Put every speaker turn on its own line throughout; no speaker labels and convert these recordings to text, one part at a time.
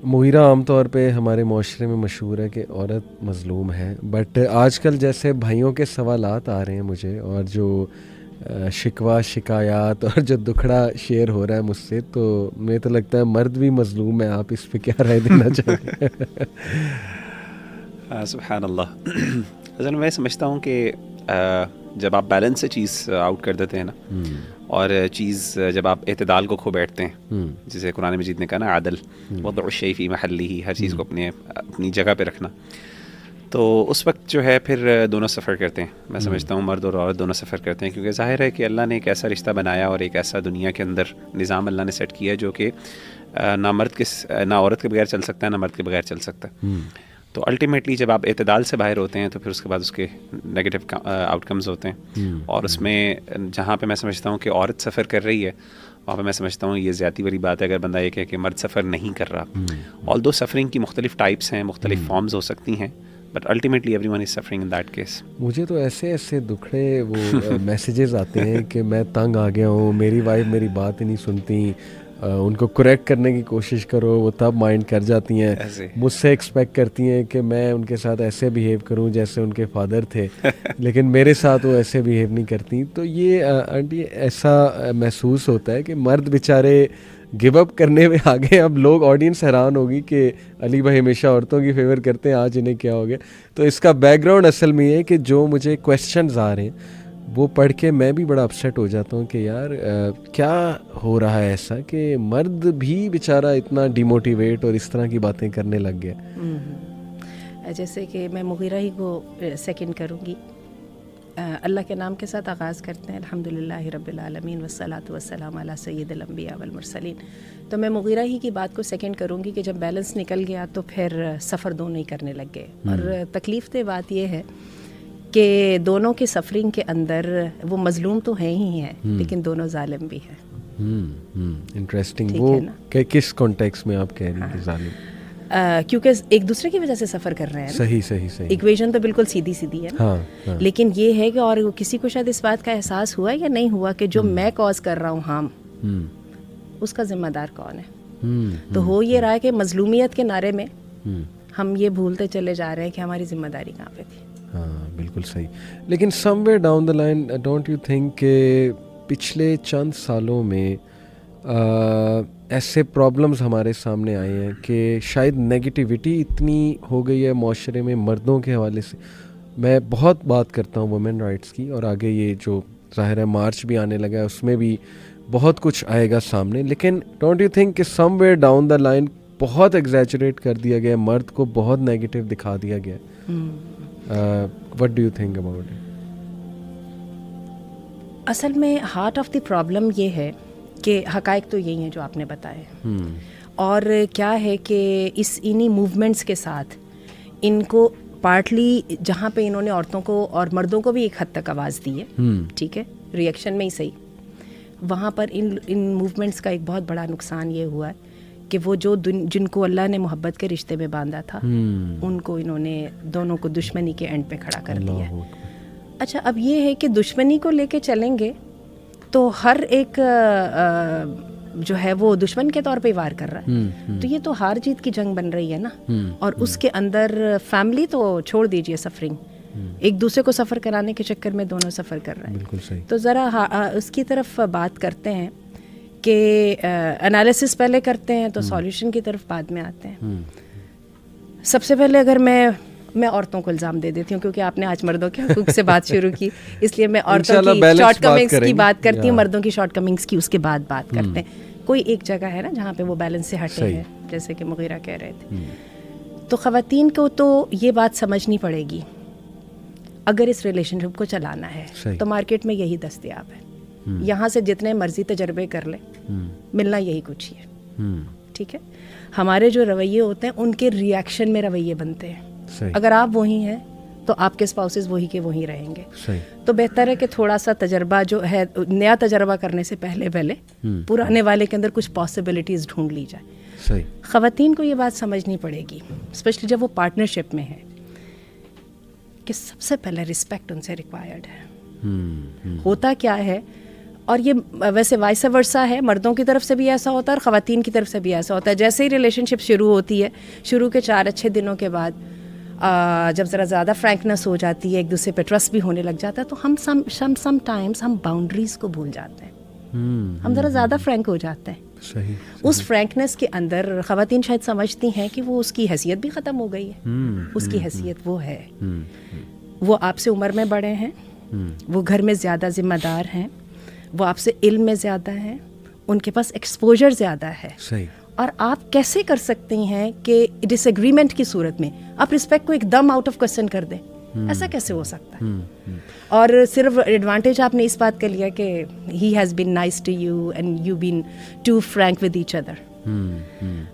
مغیرہ عام طور پہ ہمارے معاشرے میں مشہور ہے کہ عورت مظلوم ہے، بٹ آج کل جیسے بھائیوں کے سوالات آ رہے ہیں مجھے، اور جو شکوہ شکایات اور جو دکھڑا شیئر ہو رہا ہے مجھ سے، تو مجھے تو لگتا ہے مرد بھی مظلوم ہے. آپ اس پہ کیا رائے دینا چاہیں گے؟
سبحان اللہ. اصل میں سمجھتا ہوں کہ جب آپ بیلنس سے چیز آؤٹ کر دیتے ہیں نا، اور چیز جب آپ اعتدال کو کھو بیٹھتے ہیں، جسے قرآن مجید نے کہا نا عدل، وضع الشیء فی محلہ، ہر چیز کو اپنی جگہ پہ رکھنا، تو اس وقت جو ہے پھر دونوں سفر کرتے ہیں. میں سمجھتا ہوں مرد اور عورت دونوں سفر کرتے ہیں، کیونکہ ظاہر ہے کہ اللہ نے ایک ایسا رشتہ بنایا اور ایک ایسا دنیا کے اندر نظام اللہ نے سیٹ کیا جو کہ نہ عورت کے بغیر چل سکتا ہے، نہ مرد کے بغیر چل سکتا ہے. تو الٹیمیٹلی جب آپ اعتدال سے باہر ہوتے ہیں تو پھر اس کے بعد اس کے نیگیٹو آؤٹ کمز ہوتے ہیں. اور اس میں جہاں پہ میں سمجھتا ہوں کہ عورت سفر کر رہی ہے، وہاں پہ میں سمجھتا ہوں یہ زیادتی والی بات ہے اگر بندہ یہ کہے کہ مرد سفر نہیں کر رہا. آلدو سفرنگ کی مختلف ٹائپس ہیں، مختلف فارمز ہو سکتی ہیں، but ultimately every one is suffering in that case.
مجھے تو ایسے دکھڑے وہ میسیجز آتے ہیں کہ میں تنگ آ گیا ہوں، میری وائف میری بات ہی نہیں سنتی، ان کو کریکٹ کرنے کی کوشش کرو وہ تب مائنڈ کر جاتی ہیں، مجھ سے ایکسپیکٹ کرتی ہیں کہ میں ان کے ساتھ ایسے بیہیو کروں جیسے ان کے فادر تھے، لیکن میرے ساتھ وہ ایسے بیہیو نہیں کرتی. تو یہ آنٹی ایسا محسوس ہوتا ہے کہ مرد بیچارے گو اپ کرنے میں آگے. اب لوگ آڈینس حیران ہوگی کہ علی بھائی ہمیشہ عورتوں کی فیور کرتے ہیں، آج انہیں کیا ہو گیا. تو اس کا بیک گراؤنڈ اصل میں یہ ہے کہ جو مجھے کویسچنز آ رہے ہیں وہ پڑھ کے میں بھی بڑا اپسیٹ ہو جاتا ہوں کہ یار کیا ہو رہا ہے ایسا کہ مرد بھی بیچارہ اتنا ڈیموٹیویٹ اور اس طرح کی باتیں کرنے لگ گیا.
جیسے کہ میں مغیرہ ہی کو سیکنڈ کروں گی. اللہ کے نام کے ساتھ آغاز کرتے ہیں، الحمدللہ رب العالمین والصلاۃ والسلام علی سید الانبیاء والمرسلین. تو میں مغیرہ ہی کی بات کو سیکنڈ کروں گی کہ جب بیلنس نکل گیا تو پھر سفر دونوں ہی کرنے لگ گئے. اور تکلیف دہ بات یہ ہے کہ دونوں کی سفرنگ کے اندر وہ مظلوم تو ہیں ہی ہیں، لیکن دونوں ظالم بھی ہیں.
انٹرسٹنگ. وہ کس کانٹیکس میں آپ کہہ رہی ہیں کہ ظالم؟
کیونکہ ایک دوسرے کی وجہ سے سفر کر رہے ہیں.
صحیح.
ایکویژن تو بالکل سیدھی ہے. ہاں. لیکن یہ ہے کہ اور کسی کو شاید اس بات کا احساس ہوا یا نہیں ہوا کہ جو میں کاز کر رہا ہوں ہارم، اس کا ذمہ دار کون ہے. تو ہو یہ رہا ہے کہ مظلومیت کے نعرے میں ہم یہ بھولتے چلے جا رہے ہیں کہ ہماری ذمہ داری کہاں پہ تھی.
ہاں بالکل صحیح. لیکن somewhere down the line don't you think کہ پچھلے چند سالوں میں ایسے پرابلمز ہمارے سامنے آئے ہیں کہ شاید نیگیٹیوٹی اتنی ہو گئی ہے معاشرے میں مردوں کے حوالے سے. میں بہت بات کرتا ہوں وومن رائٹس کی، اور آگے یہ جو ظاہر ہے مارچ بھی آنے لگا ہے اس میں بھی بہت کچھ آئے گا سامنے. لیکن ڈونٹ یو تھنک کہ سم ویئر ڈاؤن دا لائن بہت ایگزیجریٹ کر دیا گیا، مرد کو بہت نیگیٹیو دکھا دیا گیا؟ What do you think about it?
اصل میں ہارٹ آف دی پرابلم یہ ہے کہ حقائق تو یہی ہیں جو آپ نے بتائے، اور کیا ہے کہ انہی موومنٹس کے ساتھ ان کو پارٹلی جہاں پہ انہوں نے عورتوں کو اور مردوں کو بھی ایک حد تک آواز دی ہے، ٹھیک ہے، ریئیکشن میں ہی صحیح، وہاں پر ان موومنٹس کا ایک بہت بڑا نقصان یہ ہوا ہے کہ وہ جو جن کو اللہ نے محبت کے رشتے میں باندھا تھا ان کو انہوں نے دونوں کو دشمنی کے اینڈ پہ کھڑا کر دیا. اچھا اب یہ ہے کہ دشمنی کو لے کے چلیں گے تو ہر ایک جو ہے وہ دشمن کے طور پہ وار کر رہا ہے، تو یہ تو ہار جیت کی جنگ بن رہی ہے نا. اور اس کے اندر فیملی تو چھوڑ دیجئے، سفرنگ ایک دوسرے کو سفر کرانے کے چکر میں دونوں سفر کر رہے ہیں.
بالکل صحیح.
تو ذرا اس کی طرف بات کرتے ہیں کہ انالیسس پہلے کرتے ہیں تو سولیوشن کی طرف بعد میں آتے ہیں. سب سے پہلے اگر میں عورتوں کو الزام دے دیتی ہوں، کیونکہ آپ نے آج مردوں کے حقوق سے بات شروع کی، اس لیے میں عورتوں کی شارٹ کمنگس کی بات کرتی ہوں، مردوں کی شارٹ کمنگس کی اس کے بعد بات کرتے ہیں. کوئی ایک جگہ ہے نا جہاں پہ وہ بیلنس سے ہٹے ہیں، جیسے کہ مغیرہ کہہ رہے تھے. تو خواتین کو تو یہ بات سمجھنی پڑے گی، اگر اس ریلیشن شپ کو چلانا ہے تو مارکیٹ میں یہی دستیاب ہے. یہاں سے جتنے مرضی تجربے کر لیں، ملنا یہی کچھ ہی ہے. ٹھیک ہے، ہمارے جو رویے ہوتے ہیں ان کے ریئیکشن میں رویے بنتے ہیں. اگر آپ وہی ہیں تو آپ کے اسپاؤسز وہی کے وہی رہیں گے. تو بہتر ہے کہ تھوڑا سا تجربہ جو ہے، نیا تجربہ کرنے سے پہلے پرانے والے کے اندر کچھ پاسبلٹیز ڈھونڈ لی جائے. خواتین کو یہ بات سمجھنی پڑے گی، اسپیشلی جب وہ پارٹنرشپ میں ہے، کہ سب سے پہلے رسپیکٹ ان سے ریکوائرڈ ہے. ہوتا کیا ہے، اور یہ ویسے وائس ورسا ہے, مردوں کی طرف سے بھی ایسا ہوتا ہے اور خواتین کی طرف سے بھی ایسا ہوتا ہے. جیسے ہی ریلیشن شپ شروع ہوتی ہے, شروع کے 4 اچھے دنوں کے بعد جب ذرا زیادہ فرینکنس ہو جاتی ہے, ایک دوسرے پہ ٹرسٹ بھی ہونے لگ جاتا ہے, تو ہم سم ٹائمز ہم باؤنڈریز کو بھول جاتے ہیں, ہم ذرا زیادہ فرینک ہو جاتے ہیں.
صحیح.
اس فرینکنس کے اندر خواتین شاید سمجھتی ہیں کہ وہ اس کی حیثیت بھی ختم ہو گئی ہے, اس کی حیثیت وہ ہے, وہ آپ سے عمر میں بڑے ہیں, وہ گھر میں زیادہ ذمہ دار ہیں, وہ آپ سے علم میں زیادہ ہیں, ان کے پاس ایکسپوجر زیادہ ہے.
صحیح.
اور آپ کیسے کر سکتی ہیں کہ ڈس ایگریمنٹ کی صورت میں آپ رسپیکٹ کو ایک دم آؤٹ آف کوسچن کر دیں؟ ایسا کیسے ہو سکتا ہے؟ اور صرف ایڈوانٹیج آپ نے اس بات کا لیا کہ he has been nice to you and you been too frank with each other.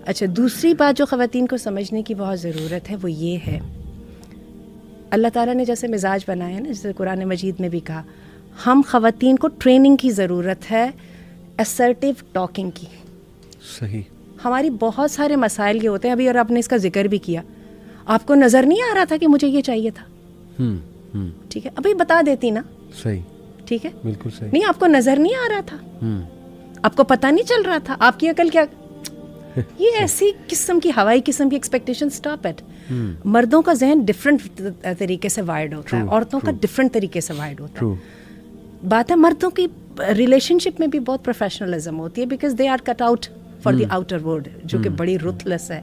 اچھا, دوسری بات جو خواتین کو سمجھنے کی بہت ضرورت ہے وہ یہ ہے, اللہ تعالیٰ نے جیسے مزاج بنایا ہے نا, جیسے قرآن مجید میں بھی کہا, ہم خواتین کو ٹریننگ کی ضرورت ہے اسرٹیو ٹاکنگ کی.
صحیح.
ہماری بہت سارے مسائل یہ ہوتے ہیں, ابھی اور آپ نے اس کا ذکر بھی کیا, آپ کو نظر نہیں آ رہا تھا کہ مجھے یہ چاہیے تھا, ٹھیک ہے, ابھی بتا دیتی نا.
صحیح.
ٹھیک ہے,
بالکل صحیح.
نہیں آپ کو نظر نہیں آ رہا تھا, آپ کو پتہ نہیں چل رہا تھا, آپ کی عقل کیا, یہ ایسی قسم کی ہوائی قسم کی ایکسپیکٹیشن سٹاپ ایٹ. مردوں کا ذہن ڈفرینٹ طریقے سے وائرڈ ہوتا ہے, عورتوں کا ڈفرینٹ طریقے سے وائرڈ ہوتا ہے. بات ہے مردوں کی ریلیشن شپ میں بھی بہت پروفیشنلزم ہوتی ہے, because they are cut out for the outer world, جو کہ بڑی رuthless ہے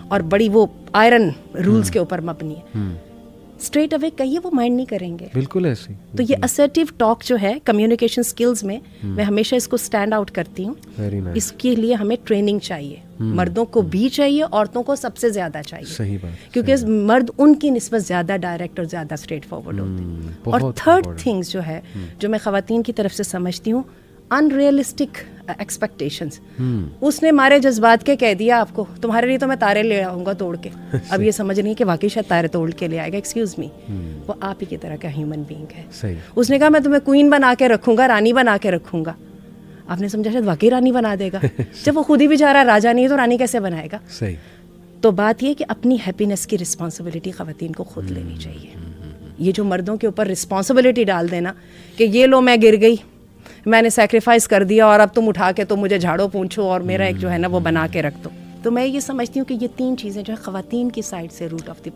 اور بڑی وہ آئرن رولز کے اوپر مبنی ہے. اسٹریٹ اوے کہیے وہ مائنڈ نہیں کریں گے.
بالکل ایسے.
تو یہ اسرٹیو ٹاک جو ہے کمیونیکیشن اسکلز میں میں ہمیشہ اس کو اسٹینڈ آؤٹ کرتی ہوں. اس کے لیے ہمیں ٹریننگ چاہیے, مردوں کو بھی چاہیے, عورتوں کو سب سے زیادہ چاہیے.
صحیح بات.
کیونکہ مرد ان کی نسبت زیادہ ڈائریکٹ اور زیادہ اسٹریٹ فارورڈ ہوتے ہیں. اور تھرڈ تھنگس جو ہے جو میں خواتین کی طرف سے سمجھتی ہوں, ان ریئلسٹک ایکسپیکٹیشنس. اس نے ہمارے جذبات کے کہہ دیا آپ کو, تمہارے لیے تو میں تارے لے آؤں گا توڑ کے. اب یہ سمجھ نہیں کہ واقعی شاید تارے توڑ کے لے آئے گا. ایکسکیوز می, وہ آپ ہی کی طرح کا ہیومن بینگ ہے. اس نے کہا میں تمہیں کوئین بنا کے رکھوں گا, رانی بنا کے رکھوں گا. آپ نے سمجھا شاید واقعی رانی بنا دے گا. جب وہ خود ہی بیچارہ راجا نہیں ہے تو رانی کیسے بنائے گا؟
صحیح.
تو بات یہ کہ اپنی ہیپینس کی رسپانسبلٹی خواتین کو خود لینی چاہیے. یہ جو مردوں کے اوپر رسپانسبلٹی ڈال دینا کہ یہ لو میں گر گئی, میں نے سیکریفائس کر دیا اور اب تم اٹھا کے تو مجھے جھاڑو پونچھو اور میرا ایک جو ہے نا وہ بنا کے رکھ دو. تو میں یہ سمجھتی ہوں کہ یہ 3 چیزیں جو ہے خواتین کی سائڈ سے روٹ آف دی